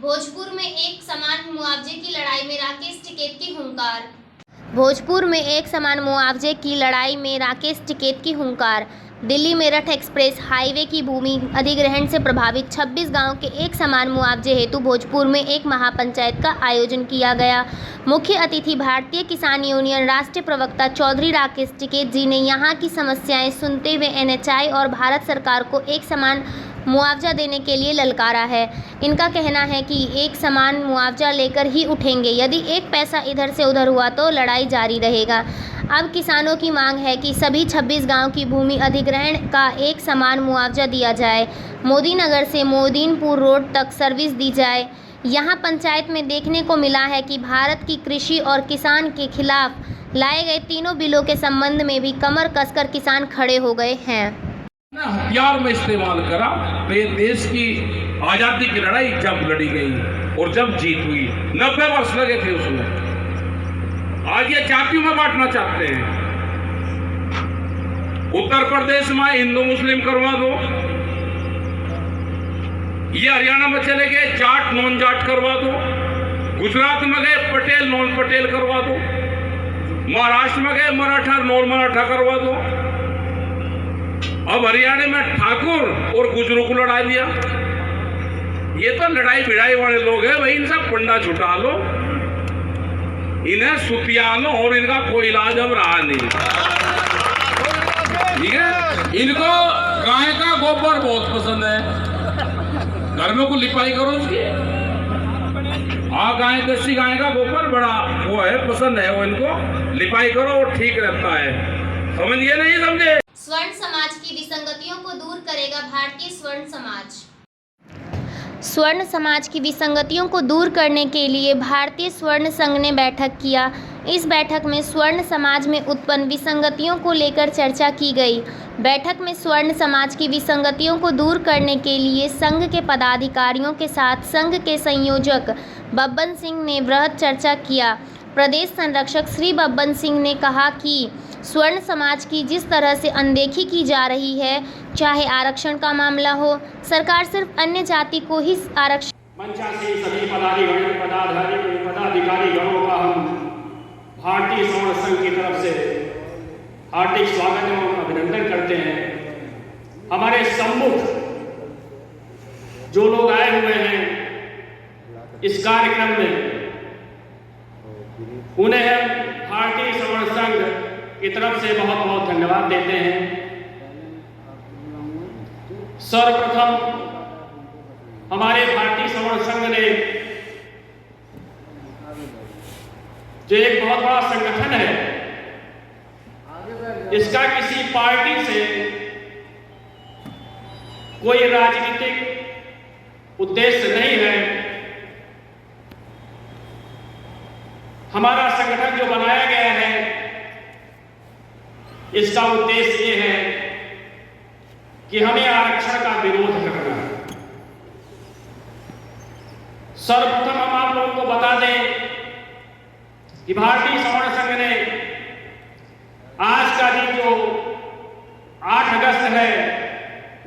भोजपुर में एक समान मुआवजे की लड़ाई में राकेश टिकैत की हुंकार। भोजपुर में एक समान मुआवजे की लड़ाई में राकेश टिकैत की हुंकार। दिल्ली मेरठ एक्सप्रेस हाईवे की भूमि अधिग्रहण से प्रभावित 26 गांव के एक समान मुआवजे हेतु भोजपुर में एक महापंचायत का आयोजन किया गया। मुख्य अतिथि भारतीय किसान यूनियन राष्ट्रीय प्रवक्ता चौधरी राकेश टिकैत जी ने यहां की समस्याएं सुनते हुए एनएचआई और भारत सरकार को एक समान मुआवजा देने के लिए ललकारा है। इनका कहना है कि एक समान मुआवजा लेकर ही उठेंगे, यदि एक पैसा इधर से उधर हुआ तो लड़ाई जारी रहेगा। अब किसानों की मांग है कि सभी 26 गांव की भूमि अधिग्रहण का एक समान मुआवजा दिया जाए। मोदी नगर से मोदीनपुर रोड तक सर्विस दी जाए। यहां पंचायत में देखने को मिला है कि भारत की कृषि और किसान के खिलाफ लाए गए तीनों बिलों के संबंध में भी कमर कसकर किसान खड़े हो गए हैं। हथियार में इस्तेमाल करा तो ये देश की आजादी की लड़ाई जब लड़ी गई और जब जीत हुई 90 वर्ष लगे थे उसमें। आज ये जातियों में बांटना चाहते हैं। उत्तर प्रदेश में हिंदू मुस्लिम करवा दो, ये हरियाणा में चले गए जाट नॉन जाट करवा दो, गुजरात में गए पटेल नॉन पटेल करवा दो, महाराष्ट्र में गए मराठा नॉन मराठा करवा दो, अब हरियाणा में ठाकुर और गुजरों को लड़ा दिया। ये तो लड़ाई भिड़ाई वाले लोग हैं भाई, इनसे पंडा छुटा लो, इन्हें सुतिया लो और इनका कोई इलाज अब रहा नहीं। ठीक है, इनको गाय का गोबर बहुत पसंद है, घर में को लिपाई करो उसकी। हाँ, गाय देसी गाय का गोबर बड़ा वो है, पसंद है वो, इनको लिपाई करो और ठीक रहता है। समझिए नहीं समझे? स्वर्ण समाज की विसंगतियों को दूर करेगा भारतीय स्वर्ण समाज। स्वर्ण समाज की विसंगतियों को दूर करने के लिए भारतीय स्वर्ण संघ ने बैठक किया। इस बैठक में स्वर्ण समाज में उत्पन्न विसंगतियों को लेकर चर्चा की गई। बैठक में स्वर्ण समाज की विसंगतियों को दूर करने के लिए संघ के पदाधिकारियों के साथ संघ के संयोजक बब्बन सिंह ने वृहद चर्चा किया। प्रदेश संरक्षक श्री बब्बन सिंह ने कहा कि स्वर्ण समाज की जिस तरह से अनदेखी की जा रही है, चाहे आरक्षण का मामला हो, सरकार सिर्फ अन्य जाति को ही आरक्षण। मंचासीन सभी पदाधिकारी गणों का हम भारतीय स्वर्ण संघ की तरफ से हार्दिक स्वागत एवं अभिनंदन करते हैं। हमारे सम्मुख जो लोग आए हुए हैं इस कार्यक्रम में, उन्हें हम भारतीय स्वर्ण संघ की तरफ से बहुत बहुत धन्यवाद देते हैं। सर्वप्रथम हमारे भारतीय स्वर्ण संघ ने, जो एक बहुत बड़ा संगठन है, इसका किसी पार्टी से कोई राजनीतिक उद्देश्य नहीं है। हमारा संगठन जो बनाया गया है, इसका उद्देश्य ये है कि हमें आरक्षण का विरोध करना है। सर्वप्रथम हम आप लोगों को बता दें कि भारतीय स्वर्ण संघ ने आज का दिन जो 8 अगस्त है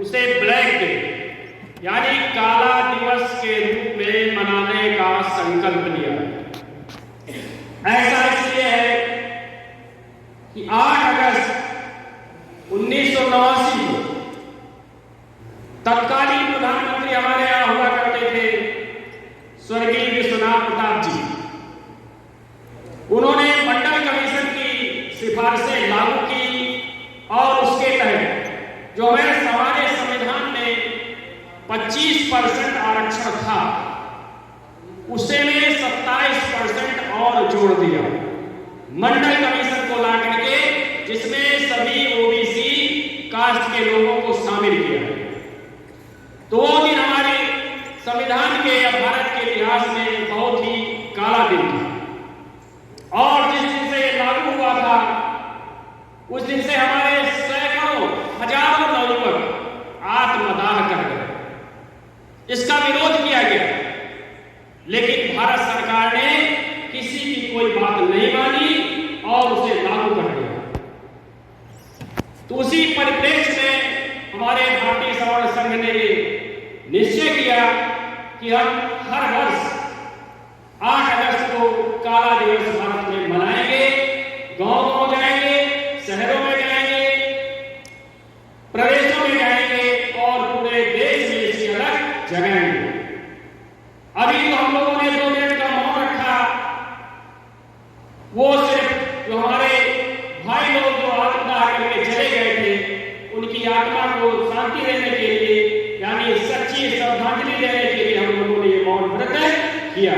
उसे ब्लैक डे यानी काला दिवस के रूप में मनाने का संकल्प लिया। ऐसा इसलिए है कि 8 अगस्त 1989 को तत्कालीन प्रधानमंत्री हमारे यहां हुआ करते थे स्वर्गीय विश्वनाथ प्रताप जी। उन्होंने मंडल कमीशन की सिफारिशें लागू की और उसके तहत जो हमारे संविधान में 25% आरक्षण था, उसे में 27% और जोड़ दिया मंडल कमीशन को ला करके, जिसमें सभी ओबीसी कास्ट के लोगों को शामिल किया। तो वो दिन हमारे संविधान के या भारत के इतिहास में बहुत ही काला दिन था और जिस दिन से लागू हुआ था उस दिन से हमारे सैकड़ों हजारों नौयुवक आत्मदाह कर गए। इसका विरोध किया गया, लेकिन भारत सरकार ने किसी की कोई बात नहीं मानी और उसे लागू कर दिया। तो उसी परिप्रेक्ष्य में हमारे भारतीय स्वर्ण संघ ने निश्चय किया कि हम हर वर्ष 8 अगस्त को काला दिवस भारत में मनाएंगे, गांव-गांव जाएंगे, शहरों में जाएंगे, प्रदेशों में जाएंगे और पूरे देश में इसकी अलग जगाएंगे। अभी तो हम लोगों ने 2 दिन का मौन रखा, वो सिर्फ जो हमारे भाई लोग जो आत्मदाह करके चले गए थे उनकी आत्मा को शांति देने के लिए, यानी सच्ची श्रद्धांजलि देने के लिए हम लोगों ने ये मौन व्रत किया।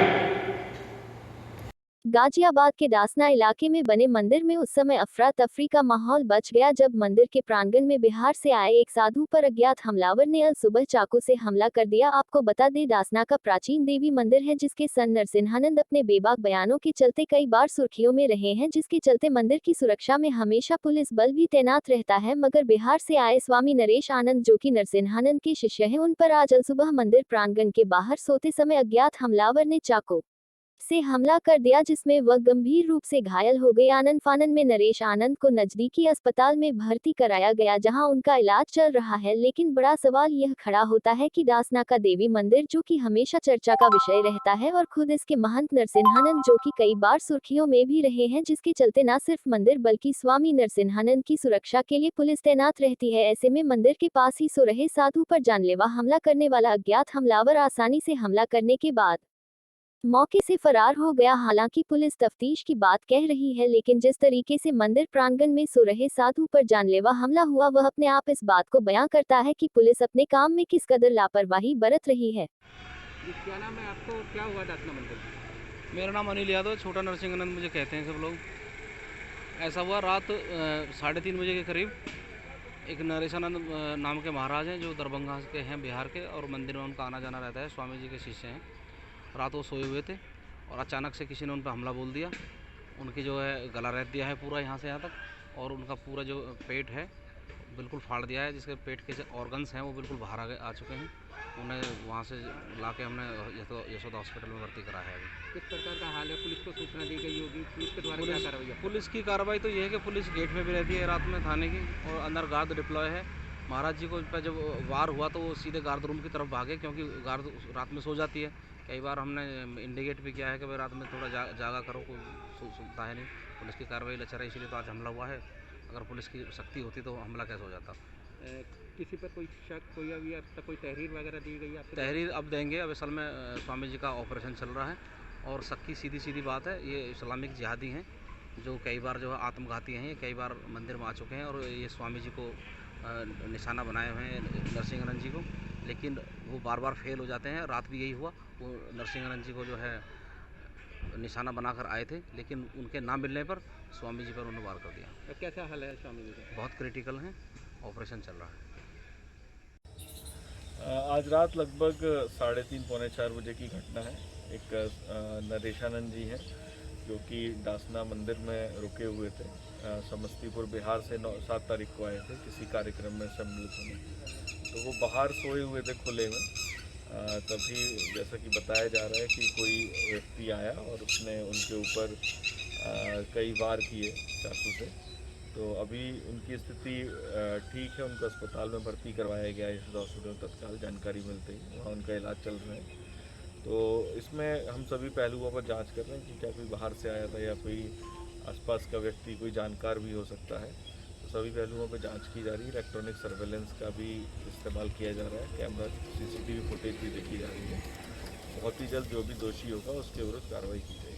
गाजियाबाद के डासना इलाके में बने मंदिर में उस समय अफरा तफरी का माहौल बच गया जब मंदिर के प्रांगण में बिहार से आए एक साधु पर अज्ञात हमलावर ने सुबह चाकू से हमला कर दिया। आपको बता दें, डासना का प्राचीन देवी मंदिर है जिसके सन नरसिंहानंद अपने बेबाक बयानों के चलते कई बार सुर्खियों में रहे हैं, जिसके चलते मंदिर की सुरक्षा में हमेशा पुलिस बल भी तैनात रहता है। मगर बिहार से आए स्वामी नरेश आनंद, जो कि नरसिंहानंद के शिष्य हैं, उन पर आज सुबह मंदिर प्रांगण के बाहर सोते समय अज्ञात हमलावर ने चाकू से हमला कर दिया, जिसमें वह गंभीर रूप से घायल हो गए। आनंद फानन में नरेश आनंद को नजदीकी अस्पताल में भर्ती कराया गया जहां उनका इलाज चल रहा है। लेकिन बड़ा सवाल यह खड़ा होता है कि डासना का देवी मंदिर, जो कि हमेशा चर्चा का विषय रहता है, और खुद इसके महंत नरसिंहानंद, जो कि कई बार सुर्खियों में भी रहे हैं, जिसके चलते न सिर्फ मंदिर बल्कि स्वामी नरसिंहानंद की सुरक्षा के लिए पुलिस तैनात रहती है। ऐसे में मंदिर के पास ही सो रहे साधु पर जानलेवा हमला करने वाला अज्ञात हमलावर आसानी से हमला करने के बाद मौके से फरार हो गया। हालांकि पुलिस तफ्तीश की बात कह रही है, लेकिन जिस तरीके से मंदिर प्रांगण में सो रहे साधु पर जानलेवा हमला हुआ, वह अपने आप इस बात को बयां करता है कि पुलिस अपने काम में किस कदर लापरवाही बरत रही है। क्या नाम है आपको, क्या हुआ डासना मंदिर? मेरा नाम अनिल यादव, छोटा नरसिंहानंद मुझे कहते हैं सब लोग। ऐसा हुआ रात 3:30 बजे के करीब एक नरेशानंद नाम के महाराज हैं जो दरभंगा के हैं, बिहार के, और मंदिर में उनका आना जाना रहता है, स्वामी जी के शिष्य हैं। रात वो सोए हुए थे और अचानक से किसी ने उन पर हमला बोल दिया। उनकी जो है गला रह दिया है पूरा यहाँ से यहाँ तक, और उनका पूरा जो पेट है बिल्कुल फाड़ दिया है, जिसके पेट के जो ऑर्गन्स हैं वो बिल्कुल बाहर आ चुके हैं। उन्हें वहाँ से ला के हमने यशोदा हॉस्पिटल में भर्ती कराया है। अभी किस प्रकार का हाल है? पुलिस को सूचना दी गई होगी, पुलिस के द्वारा क्या कार्रवाई है? पुलिस की कार्रवाई तो ये है कि पुलिस गेट में भी रहती है रात में थाने की, और अंदर गार्ड डिप्लॉय है। महाराज जी को जब वार हुआ तो वो सीधे गार्ड रूम की तरफ भागे, क्योंकि गार्ड रात में सो जाती है। कई बार हमने इंडिकेट भी किया है कि भाई रात में थोड़ा जागा करो, कोई सुनता है नहीं। पुलिस की कार्रवाई लचर है, इसीलिए तो आज हमला हुआ है। अगर पुलिस की शक्ति होती तो हमला कैसे हो जाता। किसी पर कोई शक, कोई अभी अब तक कोई तहरीर वगैरह दी गई आपको? तहरीर अब देंगे। अब असल में स्वामी जी का ऑपरेशन चल रहा है, और शक की सीधी बात है, ये इस्लामिक जिहादी हैं जो कई बार जो है आत्मघाती हैं। ये कई बार मंदिर में आ चुके हैं और ये स्वामी जी को निशाना बनाए हुए हैं, नरसिंहानंद जी को, लेकिन वो बार बार फेल हो जाते हैं। रात भी यही हुआ, वो नरसिंहानंद जी को जो है निशाना बनाकर आए थे, लेकिन उनके ना मिलने पर स्वामी जी पर उन्होंने वार कर दिया। तो कैसा हाल है स्वामी जी का? बहुत क्रिटिकल हैं, ऑपरेशन चल रहा है। आज रात लगभग 3:30 पौने 4 बजे की घटना है। एक नरेशानंद जी हैं जो कि डासना मंदिर में रुके हुए थे। समस्तीपुर बिहार से 7 तारीख को आए थे किसी कार्यक्रम में सम्मिलित होने। तो वो बाहर सोए हुए थे खुले में। तभी जैसा कि बताया जा रहा है कि कोई व्यक्ति आया और उसने उनके ऊपर कई वार किए चाकू से। तो अभी उनकी स्थिति ठीक है, उनको अस्पताल में भर्ती करवाया गया है यशोदा हॉस्पिटल में। तत्काल जानकारी मिलते ही वहाँ उनका इलाज चल रहा है। तो इसमें हम सभी पहलुओं पर जांच कर रहे हैं कि क्या कोई बाहर से आया था या कोई आसपास का व्यक्ति, कोई जानकार भी हो सकता है। तो सभी पहलुओं पर जांच की जा रही है। इलेक्ट्रॉनिक सर्वेलेंस का भी इस्तेमाल किया जा रहा है, कैमरा CCTV फुटेज भी देखी जा रही है। बहुत ही जल्द जो भी दोषी होगा उसके विरुद्ध कार्रवाई की जाएगी।